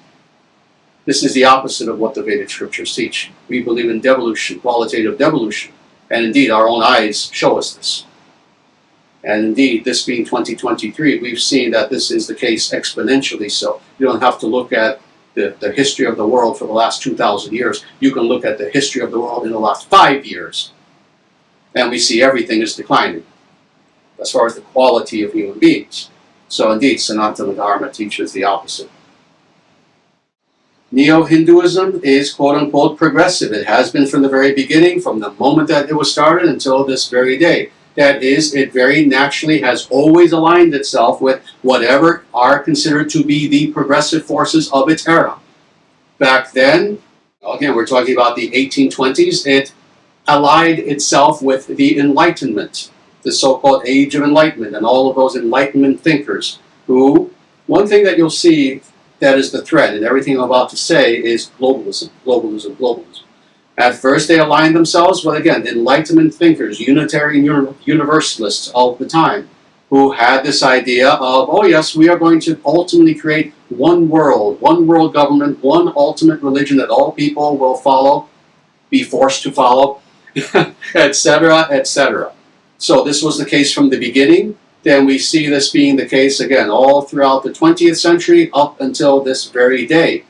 This is the opposite of what the Vedic scriptures teach. We believe in devolution, qualitative devolution. And indeed, our own eyes show us this. And indeed, this being 2023, we've seen that this is the case exponentially so. You don't have to look at the history of the world for the last 2,000 years. You can look at the history of the world in the last 5 years. And we see everything is declining as far as the quality of human beings. So indeed, Sanatana Dharma teaches the opposite. Neo-Hinduism is quote-unquote progressive. It has been from the very beginning, from the moment that it was started until this very day. That is, it very naturally has always aligned itself with whatever are considered to be the progressive forces of its era. Back then, again, we're talking about the 1820s, it allied itself with the Enlightenment, the so-called Age of Enlightenment, and all of those Enlightenment thinkers who, one thing that you'll see that is the thread in everything I'm about to say is globalism, globalism, globalism. At first they aligned themselves with, again, Enlightenment thinkers, Unitarian Universalists of the time, who had this idea of, oh yes, we are going to ultimately create one world government, one ultimate religion that all people will follow, be forced to follow, etc., etc. So this was the case from the beginning. Then we see this being the case again all throughout the 20th century up until this very day.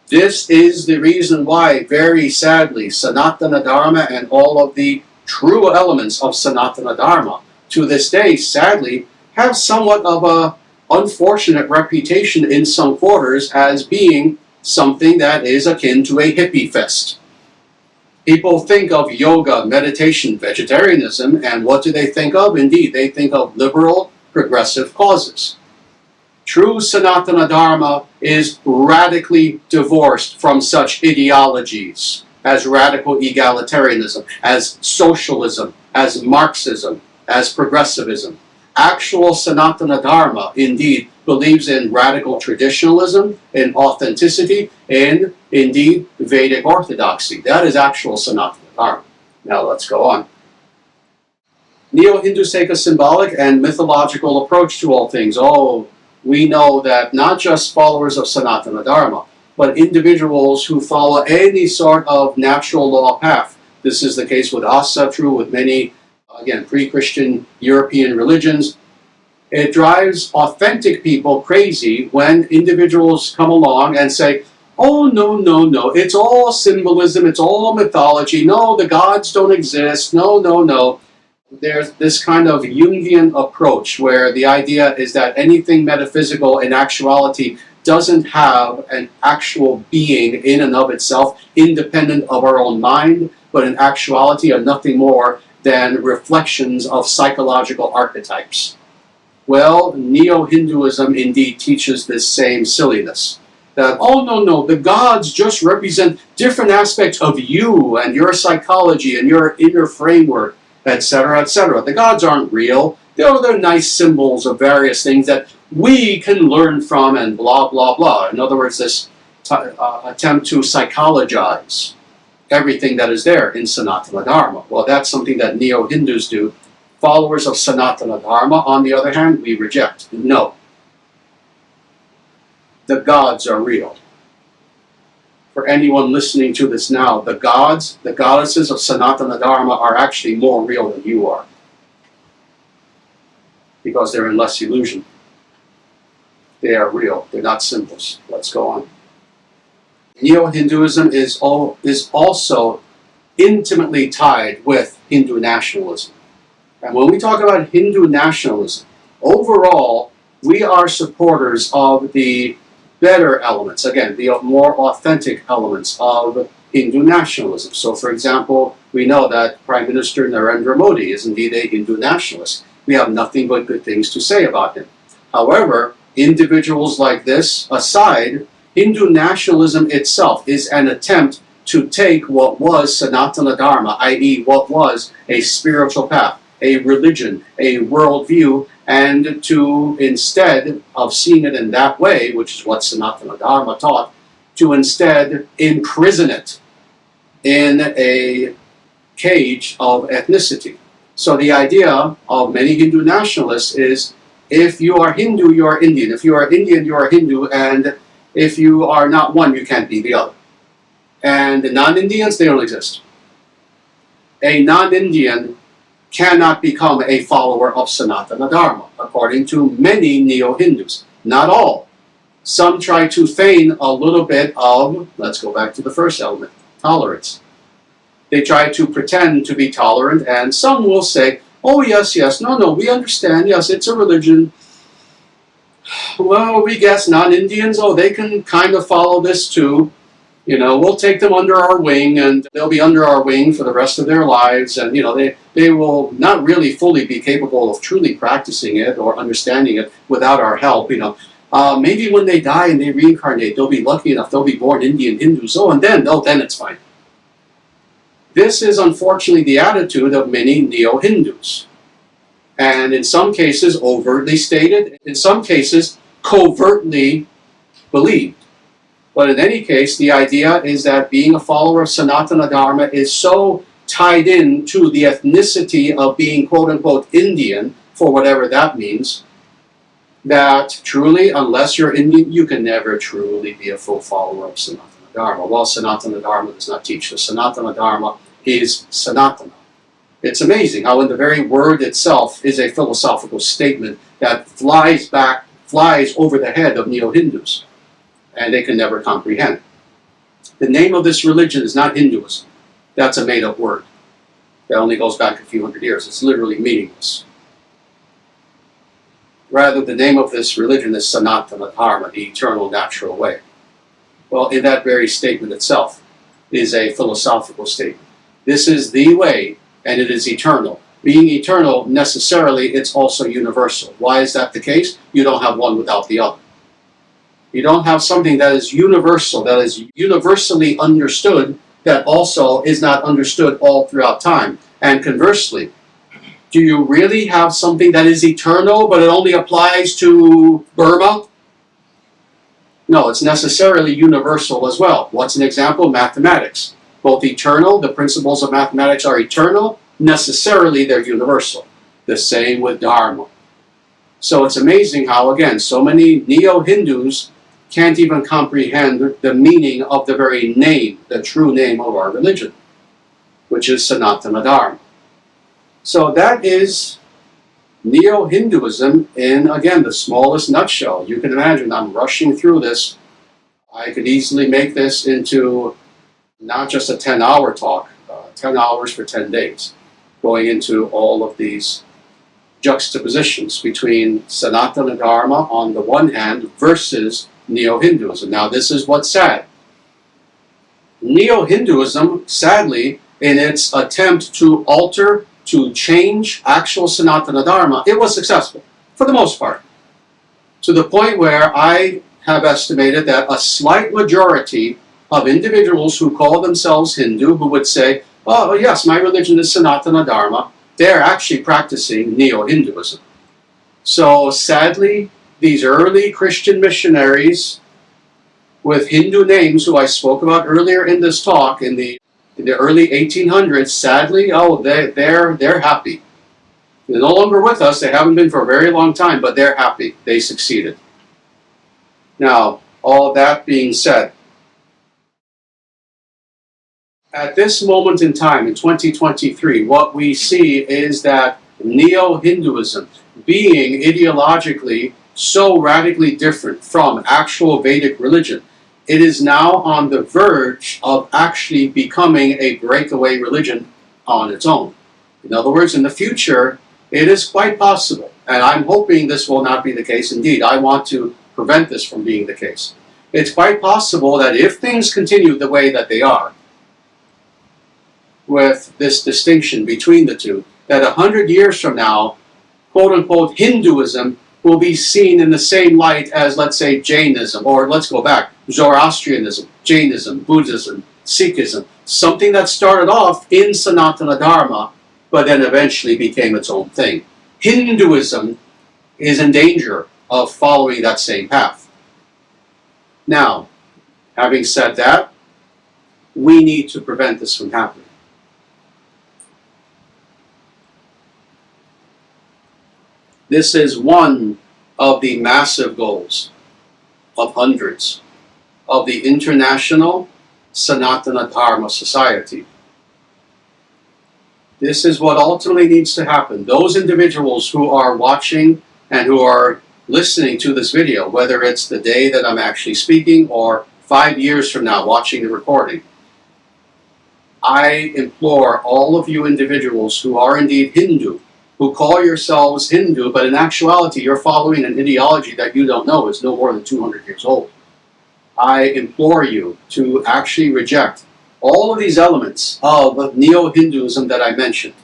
This is the reason why, very sadly, Sanatana Dharma and all of the true elements of Sanatana Dharma to this day, sadly, have somewhat of an unfortunate reputation in some quarters as being something that is akin to a hippie fest. People think of yoga, meditation, vegetarianism, and what do they think of? Indeed, they think of liberal, progressive causes. True Sanatana Dharma is radically divorced from such ideologies as radical egalitarianism, as socialism, as Marxism, as progressivism. Actual Sanatana Dharma, indeed, believes in radical traditionalism, in authenticity, and indeed Vedic orthodoxy. That is actual Sanatana Dharma. Now let's go on. Neo-Hindus take a symbolic and mythological approach to all things. Oh, we know that not just followers of Sanatana Dharma, but individuals who follow any sort of natural law path. This is the case with us, true with many, again, pre-Christian European religions. It drives authentic people crazy when individuals come along and say, oh, no, no, no, it's all symbolism, it's all mythology, no, the gods don't exist, no, no, no. There's this kind of Jungian approach where the idea is that anything metaphysical in actuality doesn't have an actual being in and of itself, independent of our own mind, but in actuality are nothing more than reflections of psychological archetypes. Well, Neo-Hinduism indeed teaches this same silliness. That, oh no, no, the gods just represent different aspects of you and your psychology and your inner framework, etc., etc. The gods aren't real. They're nice symbols of various things that we can learn from and blah, blah, blah. In other words, this attempt to psychologize everything that is there in Sanatana Dharma. Well, that's something that Neo-Hindus do. Followers of Sanatana Dharma, on the other hand, we reject. No. The gods are real. For anyone listening to this now, the gods, the goddesses of Sanatana Dharma are actually more real than you are. Because they're in less illusion. They are real. They're not symbols. Let's go on. Neo-Hinduism is also intimately tied with Hindu nationalism. And when we talk about Hindu nationalism, overall, we are supporters of the better elements, again, the more authentic elements of Hindu nationalism. So, for example, we know that Prime Minister Narendra Modi is indeed a Hindu nationalist. We have nothing but good things to say about him. However, individuals like this aside, Hindu nationalism itself is an attempt to take what was Sanatana Dharma, i.e. what was a spiritual path, a religion, a worldview, and to, instead of seeing it in that way, which is what Sanatana Dharma taught, to instead imprison it in a cage of ethnicity. So the idea of many Hindu nationalists is, if you are Hindu, you are Indian. If you are Indian, you are Hindu. And if you are not one, you can't be the other. And the non-Indians, they don't exist. A non-Indian cannot become a follower of Sanatana Dharma, according to many Neo-Hindus. Not all. Some try to feign a little bit of, let's go back to the first element, tolerance. They try to pretend to be tolerant, and some will say, oh yes, yes, no, we understand, yes, it's a religion. Well, we guess non-Indians, oh, they can kind of follow this too. You know, we'll take them under our wing, and they'll be under our wing for the rest of their lives, and, you know, they will not really fully be capable of truly practicing it or understanding it without our help, you know. Maybe when they die and they reincarnate, they'll be lucky enough, they'll be born Indian Hindus, oh, and then it's fine. This is unfortunately the attitude of many Neo-Hindus. And in some cases overtly stated, in some cases covertly believed. But in any case, the idea is that being a follower of Sanatana Dharma is so tied in to the ethnicity of being quote-unquote Indian, for whatever that means, that truly, unless you're Indian, you can never truly be a full follower of Sanatana Dharma. Well, Sanatana Dharma does not teach this. Sanatana Dharma is Sanatana. It's amazing how in the very word itself is a philosophical statement that flies over the head of Neo-Hindus, and they can never comprehend. The name of this religion is not Hinduism. That's a made-up word. That only goes back a few hundred years. It's literally meaningless. Rather, the name of this religion is Sanatana Dharma, the eternal natural way. Well, in that very statement itself is a philosophical statement. This is the way, and it is eternal. Being eternal, necessarily, it's also universal. Why is that the case? You don't have one without the other. You don't have something that is universal, that is universally understood, that also is not understood all throughout time. And conversely, do you really have something that is eternal, but it only applies to Burma? No, it's necessarily universal as well. What's an example? Mathematics. Both eternal, the principles of mathematics are eternal, necessarily they're universal. The same with Dharma. So it's amazing how, again, so many Neo-Hindus can't even comprehend the meaning of the very name, the true name of our religion, which is Sanatana Dharma. So that is Neo-Hinduism in, again, the smallest nutshell. You can imagine I'm rushing through this. I could easily make this into not just a 10-hour talk, 10 hours for 10 days, going into all of these juxtapositions between Sanatana Dharma on the one hand versus Neo-Hinduism. Now this is what's sad. Neo-Hinduism, sadly, in its attempt to alter, to change actual Sanatana Dharma, it was successful, for the most part. To the point where I have estimated that a slight majority of individuals who call themselves Hindu, who would say, oh yes, my religion is Sanatana Dharma, they're actually practicing Neo-Hinduism. So sadly, these early Christian missionaries with Hindu names, who I spoke about earlier in this talk, in the early 1800s, sadly, oh, they're happy. They're no longer with us, they haven't been for a very long time, but they're happy, they succeeded. Now, all that being said, at this moment in time, in 2023, what we see is that Neo-Hinduism, being ideologically so radically different from actual Vedic religion, it is now on the verge of actually becoming a breakaway religion on its own. In other words, in the future, it is quite possible, and I'm hoping this will not be the case. Indeed, I want to prevent this from being the case. It's quite possible that if things continue the way that they are, with this distinction between the two, that 100 years from now, quote-unquote Hinduism will be seen in the same light as, let's say, Jainism, or let's go back, Zoroastrianism, Jainism, Buddhism, Sikhism, something that started off in Sanatana Dharma, but then eventually became its own thing. Hinduism is in danger of following that same path. Now, having said that, we need to prevent this from happening. This is one of the massive goals of hundreds of the International Sanatana Dharma Society. This is what ultimately needs to happen. Those individuals who are watching and who are listening to this video, whether it's the day that I'm actually speaking or 5 years from now watching the recording, I implore all of you individuals who are indeed Hindu, who call yourselves Hindu, but in actuality you're following an ideology that you don't know is no more than 200 years old. I implore you to actually reject all of these elements of Neo-Hinduism that I mentioned,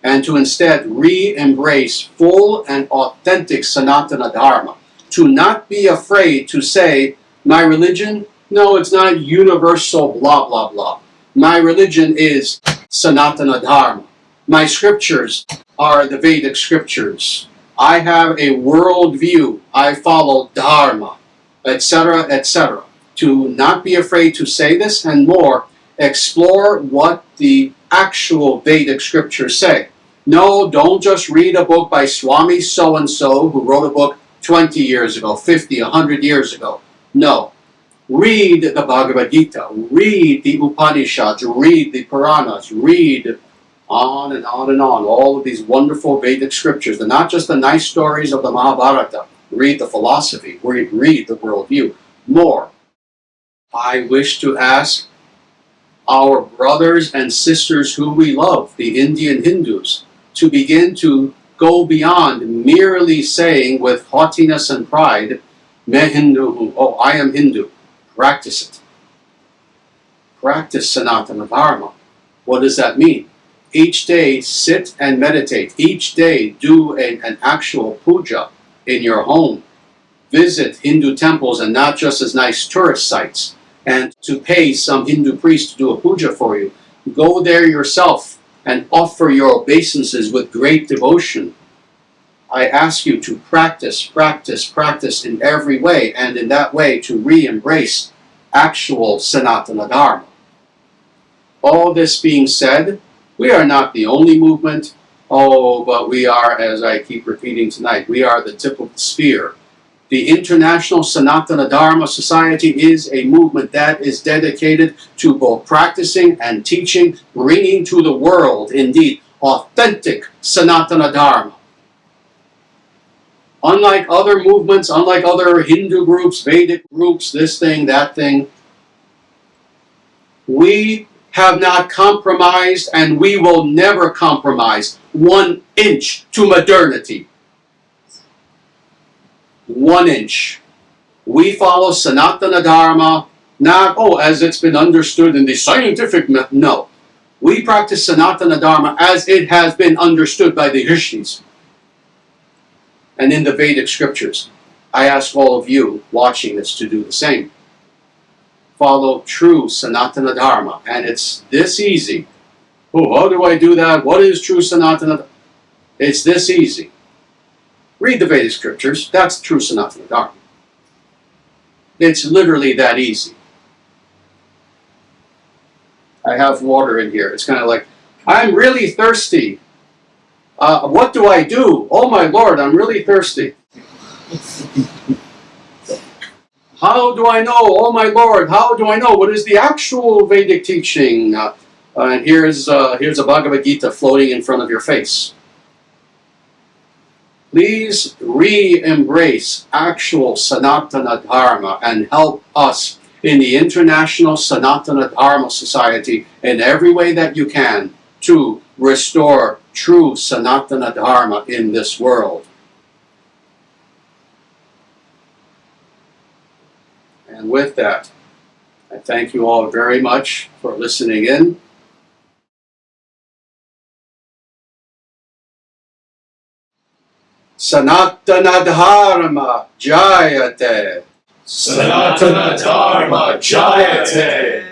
and to instead re-embrace full and authentic Sanatana Dharma, to not be afraid to say, my religion, no, it's not universal blah blah blah. My religion is Sanatana Dharma. My scriptures are the Vedic scriptures. I have a world view. I follow Dharma, etc., etc. To not be afraid to say this, and more, explore what the actual Vedic scriptures say. No, don't just read a book by Swami so-and-so who wrote a book 20 years ago, 50, 100 years ago. No. Read the Bhagavad Gita, read the Upanishads, read the Puranas, read on and on and on, all of these wonderful Vedic scriptures, and not just the nice stories of the Mahabharata. Read the philosophy, read the worldview. More. I wish to ask our brothers and sisters who we love, the Indian Hindus, to begin to go beyond merely saying with haughtiness and pride, "Main Hindu hu," oh, I am Hindu. Practice it. Practice Sanatana Dharma. What does that mean? Each day sit and meditate. Each day do an actual puja in your home. Visit Hindu temples, and not just as nice tourist sites, and to pay some Hindu priest to do a puja for you. Go there yourself and offer your obeisances with great devotion. I ask you to practice, practice, practice in every way, and in that way to re-embrace actual Sanatana Dharma. All this being said, we are not the only movement. Oh, but we are, as I keep repeating tonight, we are the tip of the spear. The International Sanatana Dharma Society is a movement that is dedicated to both practicing and teaching, bringing to the world, indeed, authentic Sanatana Dharma. Unlike other movements, unlike other Hindu groups, Vedic groups, this thing, that thing, we have not compromised, and we will never compromise 1 inch to modernity. 1 inch. We follow Sanatana Dharma, not, oh, as it's been understood in the scientific method. No. We practice Sanatana Dharma as it has been understood by the Rishis and in the Vedic scriptures. I ask all of you watching this to do the same. Follow true Sanatana Dharma, and it's this easy. Oh, how do I do that? What is true Sanatana? It's this easy. Read the Vedic scriptures. That's true Sanatana Dharma. It's literally that easy. I have water in here. It's kind of like, I'm really thirsty. What do I do? Oh my Lord, I'm really thirsty. How do I know? Oh my Lord, how do I know? What is the actual Vedic teaching? And here's a Bhagavad Gita floating in front of your face. Please re-embrace actual Sanatana Dharma and help us in the International Sanatana Dharma Society in every way that you can to restore true Sanatana Dharma in this world. And with that, I thank you all very much for listening in. Sanatana Dharma Jayate. Sanatana Dharma Jayate.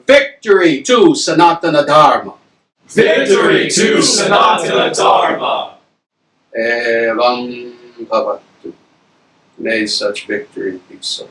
Victory to Sanatana Dharma. Victory to Sanatana Dharma. Evam Bhavatu. May such victory be so.